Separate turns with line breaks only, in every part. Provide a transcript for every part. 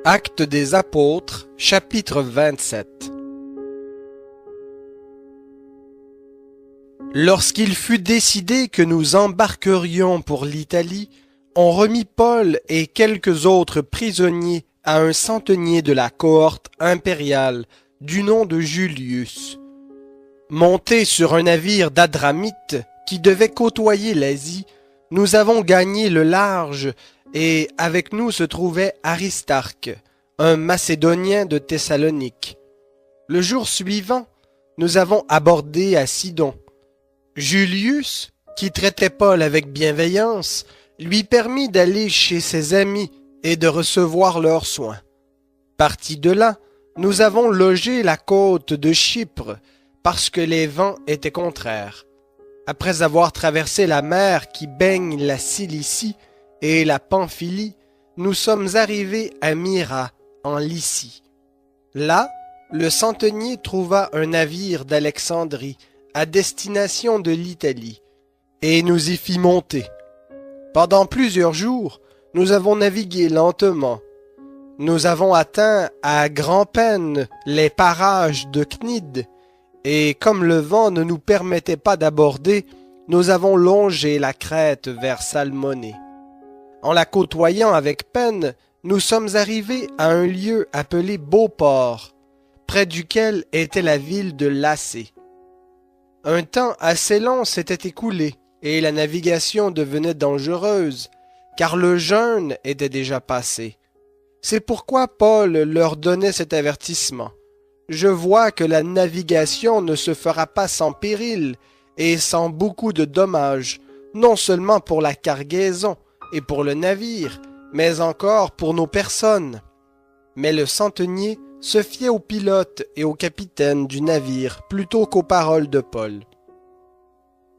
Actes des Apôtres, chapitre 27. Lorsqu'il fut décidé que nous embarquerions pour l'Italie, on remit Paul et quelques autres prisonniers à un centenier de la cohorte impériale du nom de Julius. Montés sur un navire d'Adramite qui devait côtoyer l'Asie, nous avons gagné le large et avec nous se trouvait Aristarque, un Macédonien de Thessalonique. Le jour suivant, nous avons abordé à Sidon. Julius, qui traitait Paul avec bienveillance, lui permit d'aller chez ses amis et de recevoir leurs soins. Partis de là, nous avons logé la côte de Chypre parce que les vents étaient contraires. Après avoir traversé la mer qui baigne la Cilicie et la Pamphylie, nous sommes arrivés à Myra, en Lycie. Là, le centenier trouva un navire d'Alexandrie à destination de l'Italie, et nous y fit monter. Pendant plusieurs jours, nous avons navigué lentement. Nous avons atteint à grand-peine les parages de Cnide, et comme le vent ne nous permettait pas d'aborder, nous avons longé la crête vers Salmonée. En la côtoyant avec peine, nous sommes arrivés à un lieu appelé Beauport, près duquel était la ville de Lacée. Un temps assez long s'était écoulé, et la navigation devenait dangereuse, car le jeûne était déjà passé. C'est pourquoi Paul leur donnait cet avertissement. Je vois que la navigation ne se fera pas sans péril et sans beaucoup de dommages, non seulement pour la cargaison et pour le navire, mais encore pour nos personnes. Mais le centenier se fiait au pilote et au capitaine du navire plutôt qu'aux paroles de Paul.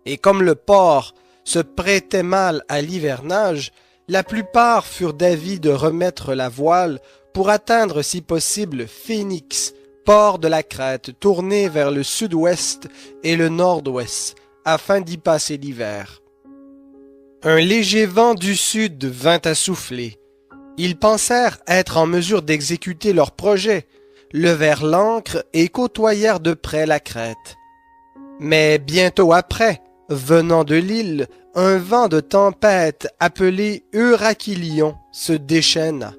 Et comme le port se prêtait mal à l'hivernage, la plupart furent d'avis de remettre la voile pour atteindre si possible Phénix, port de la Crète tourné vers le sud-ouest et le nord-ouest, afin d'y passer l'hiver. Un léger vent du sud vint à souffler. Ils pensèrent être en mesure d'exécuter leur projet, levèrent l'ancre et côtoyèrent de près la Crète. Mais bientôt après, venant de l'île, un vent de tempête appelé Eurachilion se déchaîna.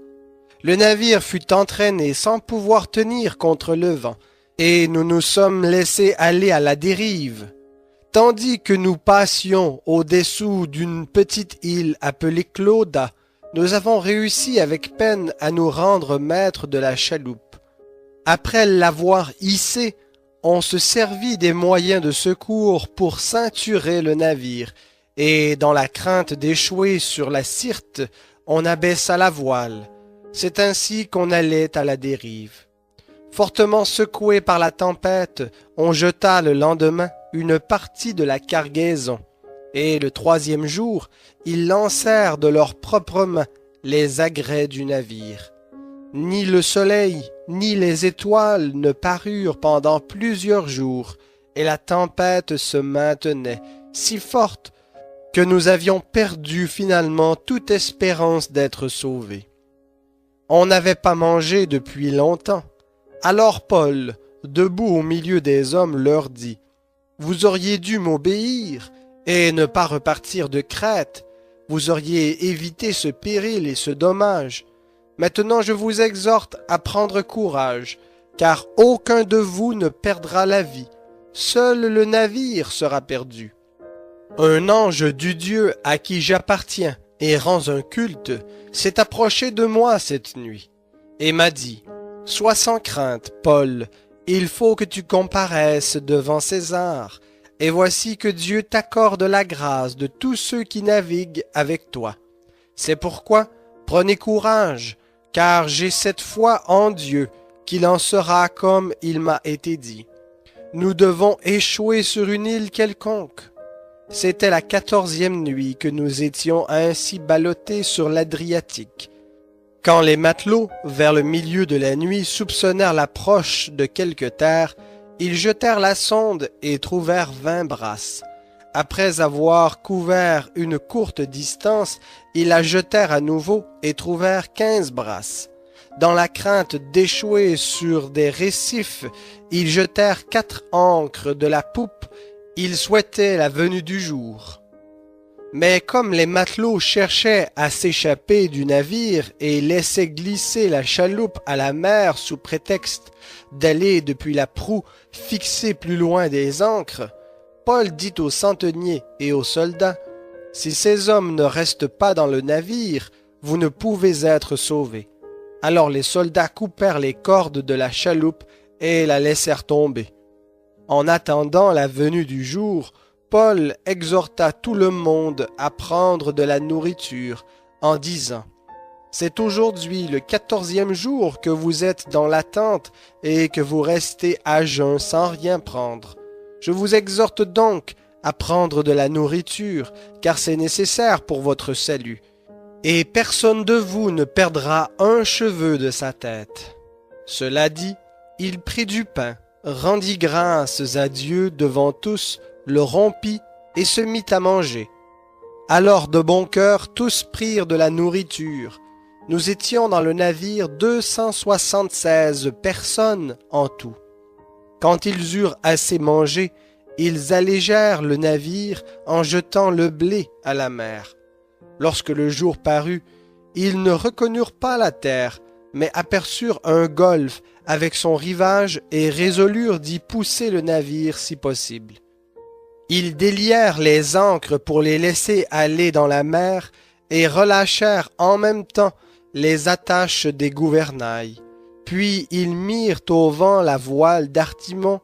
Le navire fut entraîné sans pouvoir tenir contre le vent, et nous nous sommes laissés aller à la dérive. Tandis que nous passions au-dessous d'une petite île appelée Clauda, nous avons réussi avec peine à nous rendre maîtres de la chaloupe. Après l'avoir hissée, on se servit des moyens de secours pour ceinturer le navire, et dans la crainte d'échouer sur la Syrte, on abaissa la voile. C'est ainsi qu'on allait à la dérive. Fortement secoué par la tempête, on jeta le lendemain une partie de la cargaison, et le troisième jour, ils lancèrent de leurs propres mains les agrès du navire. Ni le soleil, ni les étoiles ne parurent pendant plusieurs jours, et la tempête se maintenait, si forte que nous avions perdu finalement toute espérance d'être sauvés. On n'avait pas mangé depuis longtemps. Alors Paul, debout au milieu des hommes, leur dit « Vous auriez dû m'obéir et ne pas repartir de Crète. Vous auriez évité ce péril et ce dommage. Maintenant je vous exhorte à prendre courage, car aucun de vous ne perdra la vie. Seul le navire sera perdu. Un ange du Dieu à qui j'appartiens et rends un culte s'est approché de moi cette nuit et m'a dit « Sois sans crainte, Paul, il faut que tu comparaisses devant César, et voici que Dieu t'accorde la grâce de tous ceux qui naviguent avec toi. C'est pourquoi prenez courage, car j'ai cette foi en Dieu qu'il en sera comme il m'a été dit. Nous devons échouer sur une île quelconque. » C'était la 14e nuit que nous étions ainsi ballottés sur l'Adriatique. Quand les matelots, vers le milieu de la nuit, soupçonnèrent l'approche de quelque terre, ils jetèrent la sonde et trouvèrent 20 brasses. Après avoir couvert une courte distance, ils la jetèrent à nouveau et trouvèrent 15 brasses. Dans la crainte d'échouer sur des récifs, ils jetèrent 4 ancres de la poupe, ils souhaitaient la venue du jour. Mais comme les matelots cherchaient à s'échapper du navire et laissaient glisser la chaloupe à la mer sous prétexte d'aller depuis la proue fixée plus loin des ancres, Paul dit aux centeniers et aux soldats, « Si ces hommes ne restent pas dans le navire, vous ne pouvez être sauvés. » Alors les soldats coupèrent les cordes de la chaloupe et la laissèrent tomber. En attendant la venue du jour, Paul exhorta tout le monde à prendre de la nourriture, en disant, « C'est aujourd'hui le 14e jour que vous êtes dans la tente et que vous restez à jeun sans rien prendre. Je vous exhorte donc à prendre de la nourriture, car c'est nécessaire pour votre salut. Et personne de vous ne perdra un cheveu de sa tête. » Cela dit, il prit du pain, rendit grâces à Dieu devant tous, le rompit et se mit à manger. Alors de bon cœur tous prirent de la nourriture. Nous étions dans le navire 276 personnes en tout. Quand ils eurent assez mangé, ils allégèrent le navire en jetant le blé à la mer. Lorsque le jour parut, ils ne reconnurent pas la terre, mais aperçurent un golfe avec son rivage et résolurent d'y pousser le navire si possible. Ils délièrent les ancres pour les laisser aller dans la mer et relâchèrent en même temps les attaches des gouvernails. Puis ils mirent au vent la voile d'artimon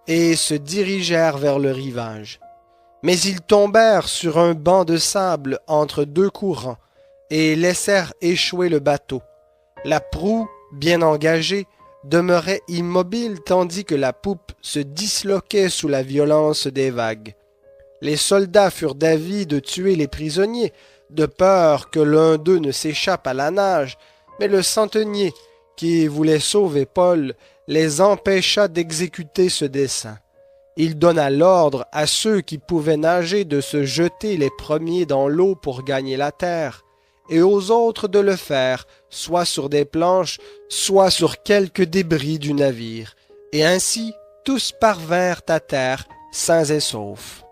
et se dirigèrent vers le rivage. Mais ils tombèrent sur un banc de sable entre 2 courants et laissèrent échouer le bateau. La proue, bien engagée, demeurait immobile tandis que la poupe se disloquait sous la violence des vagues. Les soldats furent d'avis de tuer les prisonniers, de peur que l'un d'eux ne s'échappe à la nage, mais le centenier, qui voulait sauver Paul, les empêcha d'exécuter ce dessein. Il donna l'ordre à ceux qui pouvaient nager de se jeter les premiers dans l'eau pour gagner la terre, et aux autres de le faire, soit sur des planches, soit sur quelques débris du navire. Et ainsi tous parvinrent à terre sains et saufs.